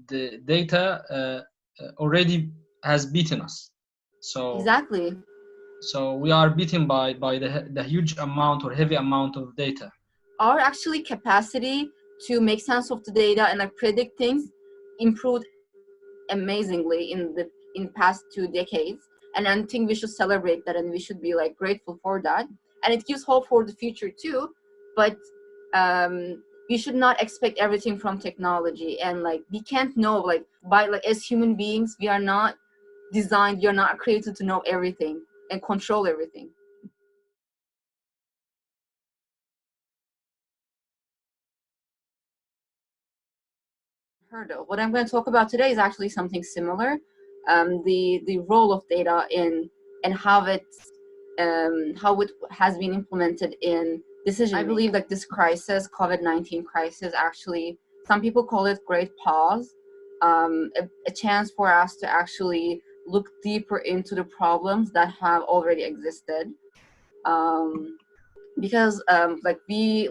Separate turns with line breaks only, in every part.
the data already has beaten us. So
Exactly.
so we are beaten by the huge amount or heavy amount of data.
Our actually capacity to make sense of the data and like predict things improved amazingly in past 2 decades, and I think we should celebrate that and we should be like grateful for that, and it gives hope for the future too. But we should not expect everything from technology, and like we can't know, like by like as human beings we are not designed, we are not created to know everything and control everything. Heard of. What I'm going to talk about today is actually something similar, the role of data in and how it has been implemented in decision. I believe like this crisis, COVID-19 crisis, actually some people call it great pause, a chance for us to actually look deeper into the problems that have already existed, because like we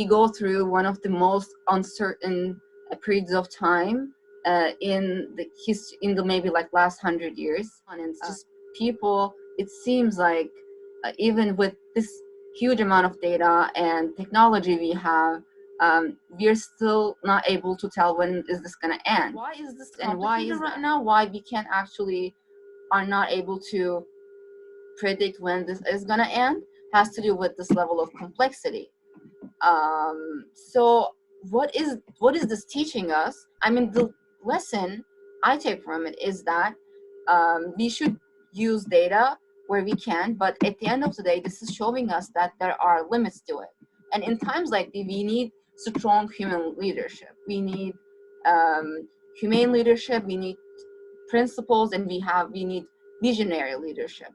go through one of the most uncertain periods of time in the history, in the maybe like last 100 years, and it's just people, it seems like even with this huge amount of data and technology we have, we're still not able to tell when is this going to end. Why is this and why is right now, why we can't actually are not able to predict when this is going to end, has to do with this level of complexity. So what is this teaching us? I mean, the lesson I take from it is that we should use data where we can, but at the end of the day, this is showing us that there are limits to it. And in times like these, we need strong human leadership. We need humane leadership. We need principles, and we need visionary leadership.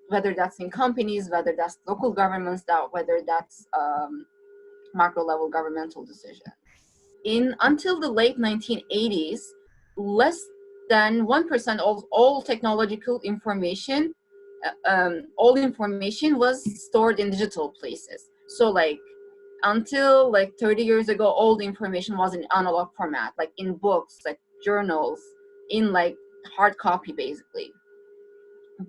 Whether that's in companies, whether that's local governments, whether that's macro level governmental decisions. Until the late 1980s, less than 1% of all technological information, was stored in digital places. So like until like 30 years ago, all the information was in analog format, like in books, like journals, in like hard copy basically.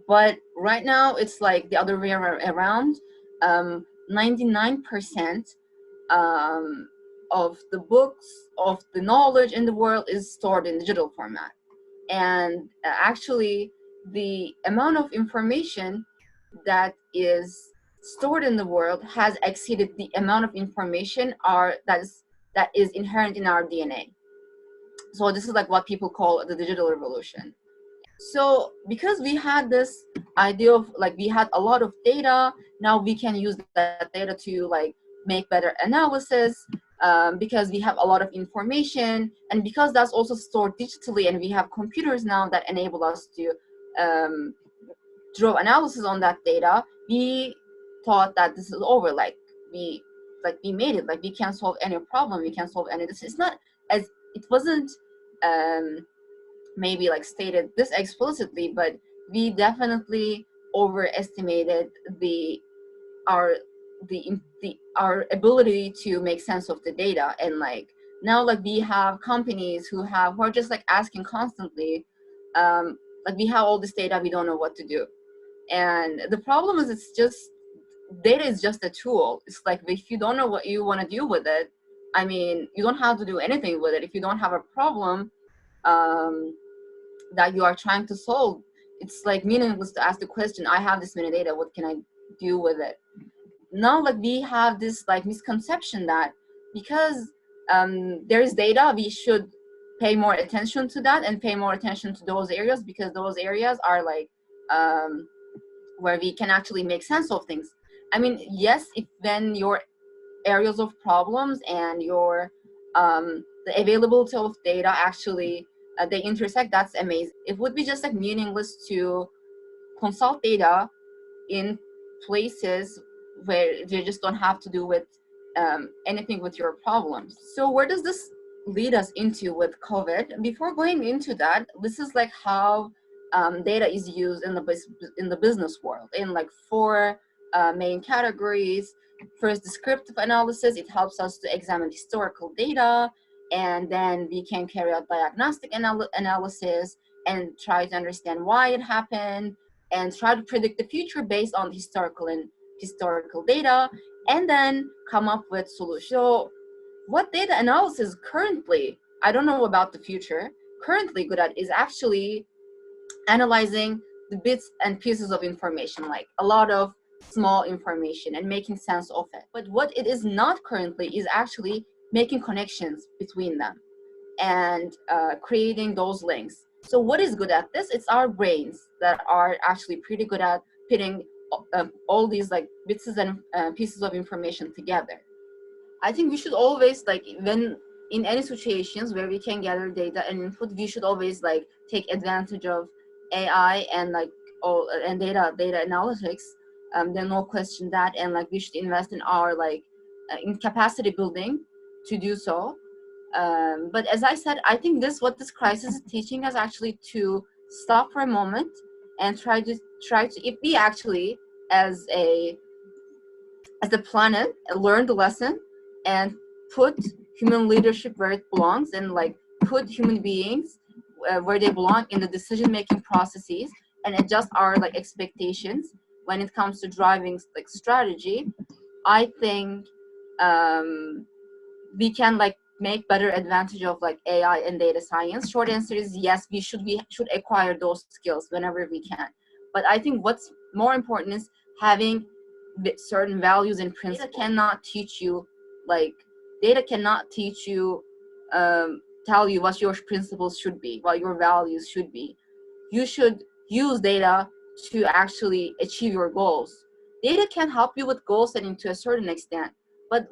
But right now it's like the other way around. 99% of the books, of the knowledge in the world is stored in digital format. And actually the amount of information that is stored in the world has exceeded the amount of information that is inherent in our DNA. So this is like what people call the digital revolution. So because we had this idea of like we had a lot of data, now we can use that data to like make better analysis, because we have a lot of information, and because that's also stored digitally, and we have computers now that enable us to draw analysis on that data. We thought that this is over, we made it, like we can't solve any problem, we can't solve any, this is not as it wasn't maybe like stated this explicitly, but we definitely overestimated our our ability to make sense of the data. And like now, like we have companies who are just like asking constantly, like we have all this data, we don't know what to do. And the problem is, it's just data is just a tool. It's like if you don't know what you want to do with it, I mean, you don't have to do anything with it. If you don't have a problem that you are trying to solve, it's like meaningless to ask the question, I have this many data, what can I do with it? Now like we have this like misconception that because there is data, we should pay more attention to that and pay more attention to those areas, because those areas are like where we can actually make sense of things. I mean, yes, if when your areas of problems and your the availability of data actually they intersect, that's amazing. It would be just like meaningless to consult data in places where you just don't have to do with anything with your problems. So where does this lead us into with COVID? Before going into that, this is like how data is used in the business world in like four main categories. First, descriptive analysis. It helps us to examine historical data and then we can carry out diagnostic analysis and try to understand why it happened and try to predict the future based on historical data, and then come up with solutions. So what data analysis currently, I don't know about the future, currently good at is actually analyzing the bits and pieces of information, like a lot of small information, and making sense of it. But what it is not currently is actually making connections between them and creating those links. So what is good at this? It's our brains that are actually pretty good at putting all these like bits and pieces of information together. I think we should always, like, when in any situations where we can gather data and input, we should always like take advantage of AI and like all and data analytics. There's no question that, and like we should invest in our like in capacity building to do so. But as I said, I think what this crisis is teaching us actually to stop for a moment and try to if we actually as a planet learn the lesson and put human leadership where it belongs, and like put human beings where they belong in the decision making processes, and adjust our like expectations when it comes to driving like strategy, I think we can like make better advantage of like AI and data science. Short answer is yes, we should acquire those skills whenever we can. But I think what's more important is having certain values and principles. Data cannot teach you tell you what your principles should be, what your values should be. You should use data to actually achieve your goals. Data can help you with goal setting to a certain extent, but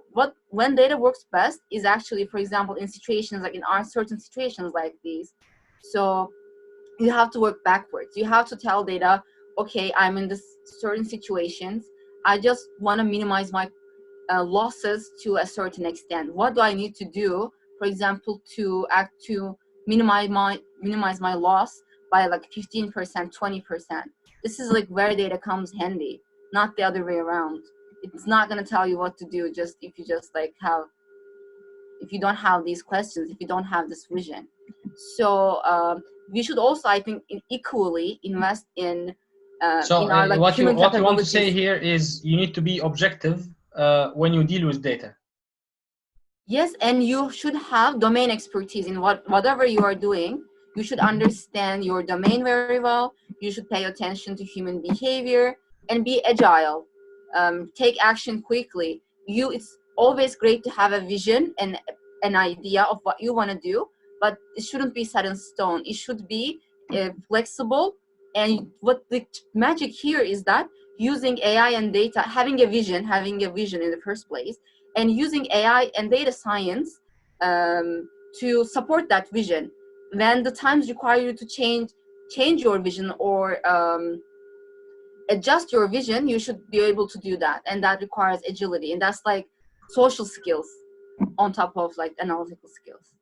when data works best is actually, for example, in situations like in certain situations like these. So you have to work backwards. You have to tell data, okay, I'm in this certain situations. I just want to minimize my losses to a certain extent. What do I need to do, for example, to minimize my loss by like 15%, 20%? This is like where data comes handy, not the other way around. It's not going to tell you what to do if you don't have these questions, if you don't have this vision. So we should also, I think, equally invest in our like human capabilities.
What you want to say here is you need to be objective when you deal with data.
Yes, and you should have domain expertise in whatever you are doing. You should understand your domain very well. You should pay attention to human behavior and be agile. Take action quickly. It's always great to have a vision and an idea of what you want to do, but it shouldn't be set in stone. It should be flexible. And what the magic here is that using AI and data, having a vision in the first place, and using AI and data science to support that vision. When the times require you to change your vision or adjust your vision, you should be able to do that, and that requires agility, and that's like social skills on top of like analytical skills.